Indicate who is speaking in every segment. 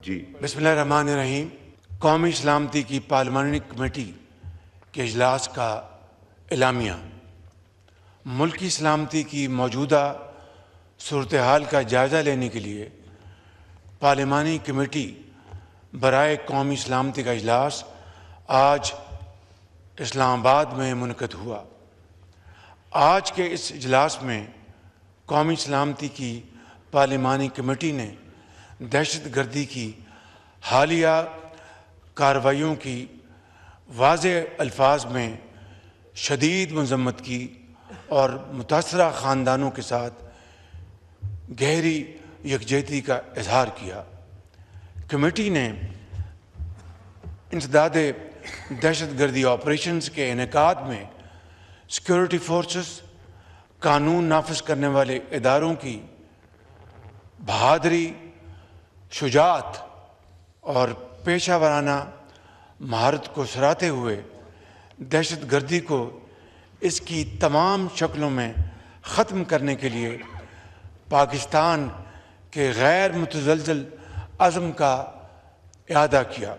Speaker 1: جی
Speaker 2: بسم اللہ الرحمن الرحیم۔ قومی سلامتی کی پارلیمانی کمیٹی کے اجلاس کا اعلامیہ۔ ملکی سلامتی کی موجودہ صورتحال کا جائزہ لینے کے لیے پارلیمانی کمیٹی برائے قومی سلامتی کا اجلاس آج اسلام آباد میں منعقد ہوا۔ آج کے اس اجلاس میں قومی سلامتی کی پارلیمانی کمیٹی نے دہشت گردی کی حالیہ کارروائیوں کی واضح الفاظ میں شدید مذمت کی اور متاثرہ خاندانوں کے ساتھ گہری یکجہتی کا اظہار کیا۔ کمیٹی نے انسداد دہشت گردی آپریشنز کے انعقاد میں سیکورٹی فورسز، قانون نافذ کرنے والے اداروں کی بہادری، شجاعت اور پیشہ ورانہ مہارت کو سراہتے ہوئے دہشت گردی کو اس کی تمام شکلوں میں ختم کرنے کے لیے پاکستان کے غیر متزلزل عزم کا اعادہ کیا۔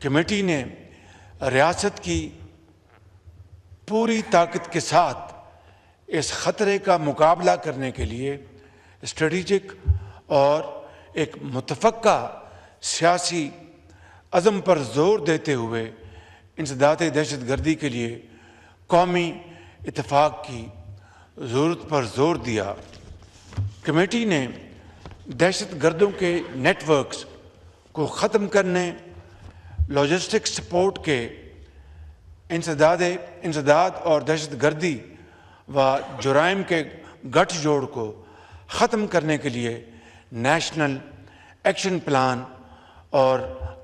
Speaker 2: کمیٹی نے ریاست کی پوری طاقت کے ساتھ اس خطرے کا مقابلہ کرنے کے لیے اسٹریٹجک اور ایک متفقہ سیاسی عزم پر زور دیتے ہوئے انسداد دہشت گردی کے لیے قومی اتفاق کی ضرورت پر زور دیا۔ کمیٹی نے دہشت گردوں کے نیٹ ورکس کو ختم کرنے، لاجسٹک سپورٹ کے انسداد اور دہشت گردی و جرائم کے گٹھ جوڑ کو ختم کرنے کے لیے نیشنل ایکشن پلان اور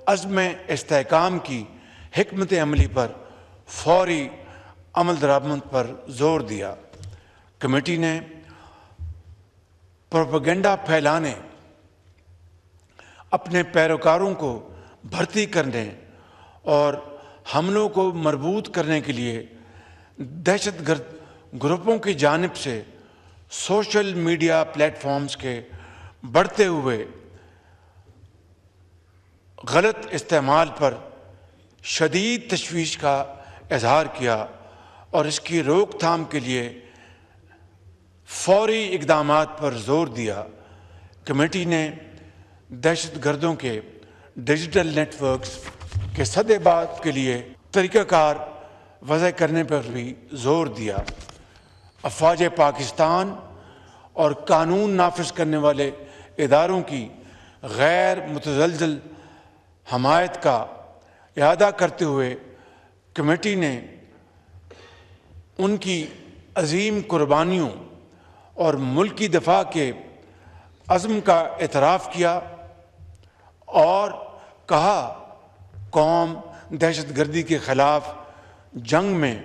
Speaker 2: عزم استحکام کی حکمت عملی پر فوری عمل درآمد پر زور دیا۔ کمیٹی نے پروپیگنڈا پھیلانے، اپنے پیروکاروں کو بھرتی کرنے اور حملوں کو مربوط کرنے کے لیے دہشت گرد گروپوں کی جانب سے سوشل میڈیا پلیٹ فارمز کے بڑھتے ہوئے غلط استعمال پر شدید تشویش کا اظہار کیا اور اس کی روک تھام کے لیے فوری اقدامات پر زور دیا۔ کمیٹی نے دہشت گردوں کے ڈیجیٹل نیٹ ورکس کے سدِ بات کے لیے طریقہ کار وضع کرنے پر بھی زور دیا۔ افواج پاکستان اور قانون نافذ کرنے والے اداروں کی غیر متزلزل حمایت کا اعادہ کرتے ہوئے کمیٹی نے ان کی عظیم قربانیوں اور ملکی دفاع کے عزم کا اعتراف کیا اور کہا، قوم دہشت گردی کے خلاف جنگ میں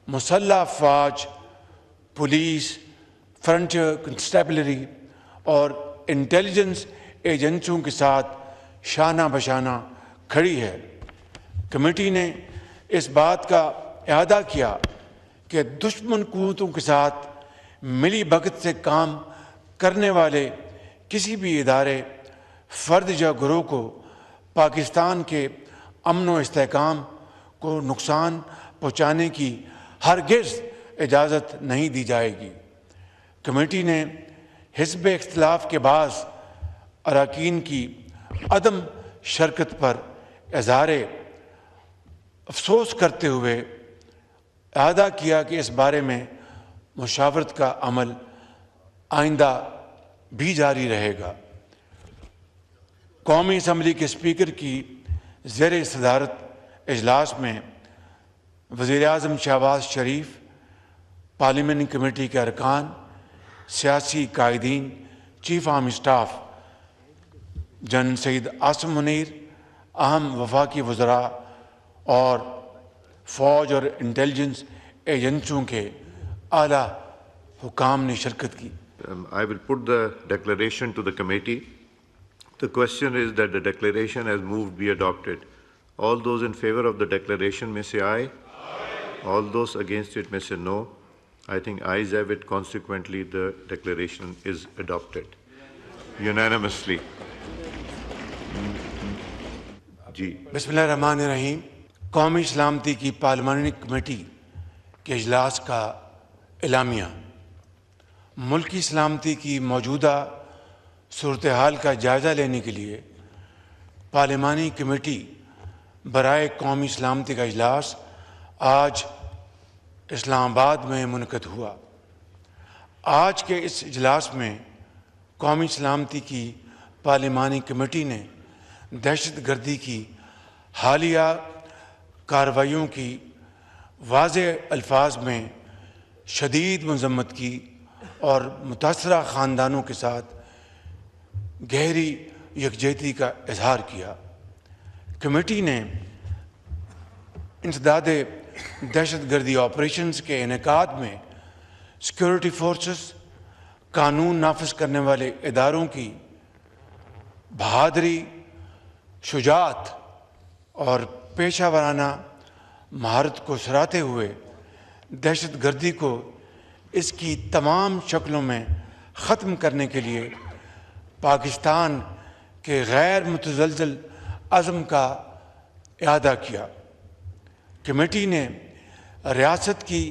Speaker 2: مسلح افواج، پولیس، فرنٹیئر کنسٹیبلری اور انٹیلیجنس ایجنسیوں کے ساتھ شانہ بشانہ کھڑی ہے۔ کمیٹی نے اس بات کا اعادہ کیا کہ دشمن قوتوں کے ساتھ ملی بھگت سے کام کرنے والے کسی بھی ادارے، فرد یا گروہ کو پاکستان کے امن و استحکام کو نقصان پہنچانے کی ہرگز اجازت نہیں دی جائے گی۔ کمیٹی نے حزب اختلاف کے بعض اراکین کی عدم شرکت پر اظہار افسوس کرتے ہوئے اعادہ کیا کہ اس بارے میں مشاورت کا عمل آئندہ بھی جاری رہے گا۔ قومی اسمبلی کے اسپیکر کی زیر صدارت اجلاس میں وزیر اعظم شہباز شریف، پارلیمانی کمیٹی کے ارکان، سیاسی قائدین، chief army staff general Syed Asim Munir, اہم وفاقی وزراء اور فوج اور انٹیلیجنس ایجنسیوں کے اعلیٰ حکام نے شرکت کی۔
Speaker 1: I will put the declaration to the committee. The question is that the declaration as moved be adopted. All those in favor of the declaration may say aye. All those against it may say no. I think ayes have it. Consequently, the declaration is adopted unanimously. جی
Speaker 2: بسم اللہ الرحمن الرحیم. قومی سلامتی کی پارلیمانی committee کے اجلاس کا اعلامیہ. ملکی سلامتی کی موجودہ صورتحال کا جائزہ لینے کے لیے پارلیمانی کمیٹی برائے قومی سلامتی کا اجلاس آج اسلام آباد میں منعقد ہوا. آج کے اس اجلاس میں قومی سلامتی کی پارلیمانی کمیٹی نے دہشت گردی کی حالیہ کارروائیوں کی واضح الفاظ میں شدید مذمت کی اور متاثرہ خاندانوں کے ساتھ گہری یکجہتی کا اظہار کیا. کمیٹی نے انسداد دہشت گردی آپریشنز کے انعقاد میں سیکورٹی فورسز، قانون نافذ کرنے والے اداروں کی بہادری، شجاعت اور پیشہ ورانہ مہارت کو سراہتے ہوئے دہشت گردی کو اس کی تمام شکلوں میں ختم کرنے کے لیے پاکستان کے غیر متزلزل عزم کا اعادہ کیا. کمیٹی نے ریاست کی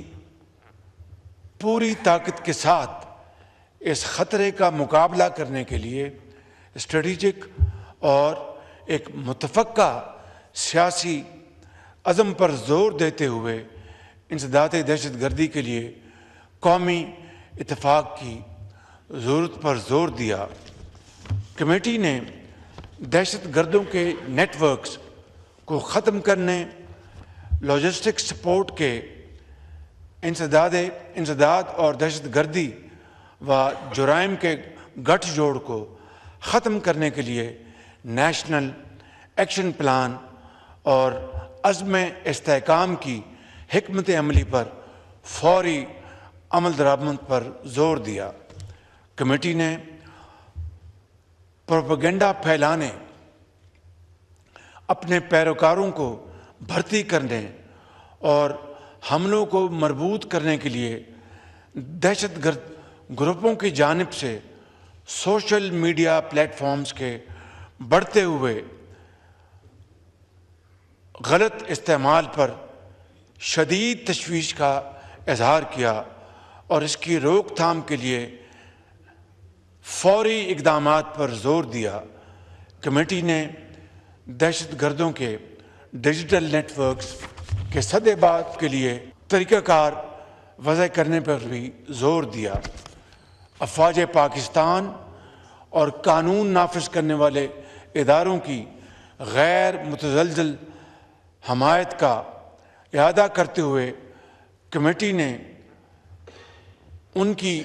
Speaker 2: پوری طاقت کے ساتھ اس خطرے کا مقابلہ کرنے کے لیے اسٹریٹجک اور ایک متفقہ سیاسی عزم پر زور دیتے ہوئے انسداد دہشت گردی کے لیے قومی اتفاق کی ضرورت پر زور دیا. کمیٹی نے دہشت گردوں کے نیٹ ورکس کو ختم کرنے، لاجسٹک سپورٹ کے انسداد اور دہشت گردی و جرائم کے گٹھ جوڑ کو ختم کرنے کے لیے نیشنل ایکشن پلان اور عزم استحکام کی حکمت عملی پر فوری عمل درآمد پر زور دیا. کمیٹی نے پروپیگنڈا پھیلانے، اپنے پیروکاروں کو بھرتی کرنے اور حملوں کو مربوط کرنے کے لیے دہشت گرد گروپوں کی جانب سے سوشل میڈیا پلیٹ فارمز کے بڑھتے ہوئے غلط استعمال پر شدید تشویش کا اظہار کیا اور اس کی روک تھام کے لیے فوری اقدامات پر زور دیا. کمیٹی نے دہشت گردوں کے ڈیجیٹل نیٹ ورکس کے سدے بات کے لیے طریقہ کار وضع کرنے پر بھی زور دیا. افواج پاکستان اور قانون نافذ کرنے والے اداروں کی غیر متزلزل حمایت کا اعادہ کرتے ہوئے کمیٹی نے ان کی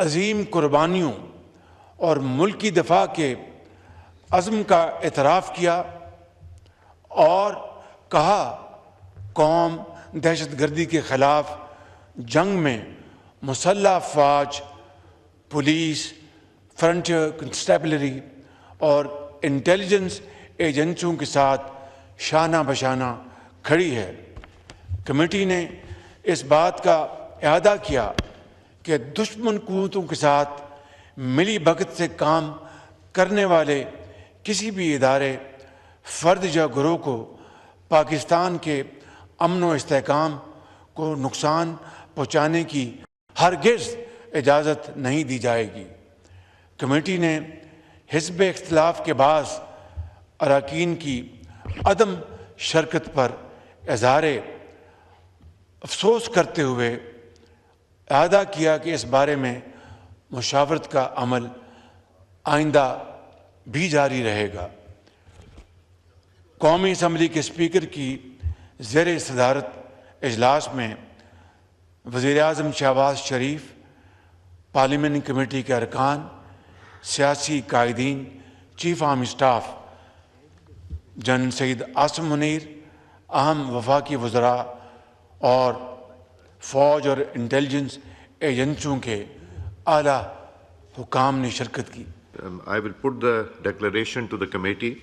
Speaker 2: عظیم قربانیوں اور ملکی دفاع کے عزم کا اعتراف کیا اور کہا قوم دہشت گردی کے خلاف جنگ میں مسلح افواج، پولیس، فرنٹیئر کنسٹیبلری اور انٹیلیجنس ایجنسیوں کے ساتھ شانہ بشانہ کھڑی ہے. کمیٹی نے اس بات کا اعادہ کیا کہ دشمن قوتوں کے ساتھ ملی بھگت سے کام کرنے والے کسی بھی ادارے، فرد یا گروہ کو پاکستان کے امن و استحکام کو نقصان پہنچانے کی ہرگز اجازت نہیں دی جائے گی. کمیٹی نے حزب اختلاف کے بعض اراکین کی عدم شرکت پر اظہار افسوس کرتے ہوئے اعادہ کیا کہ اس بارے میں مشاورت کا عمل آئندہ بھی جاری رہے گا. قومی اسمبلی کے اسپیکر کی زیر صدارت اجلاس میں وزیر اعظم شہباز شریف، پارلیمانی کمیٹی کے ارکان، سیاسی قائدین، chief army staff general Syed Asim Munir, اہم وفاقی وزراء اور فوج اور انٹیلیجنس ایجنسیوں کے اعلیٰ حکام نے شرکت کی.
Speaker 1: I will put the declaration to the committee.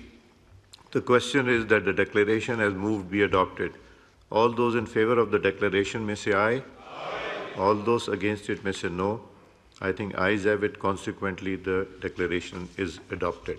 Speaker 1: The question is that the declaration as moved be adopted. All those in favor of the declaration may say aye. Aye. All those against it may say no. I think ayes have it. Consequently, the declaration is adopted.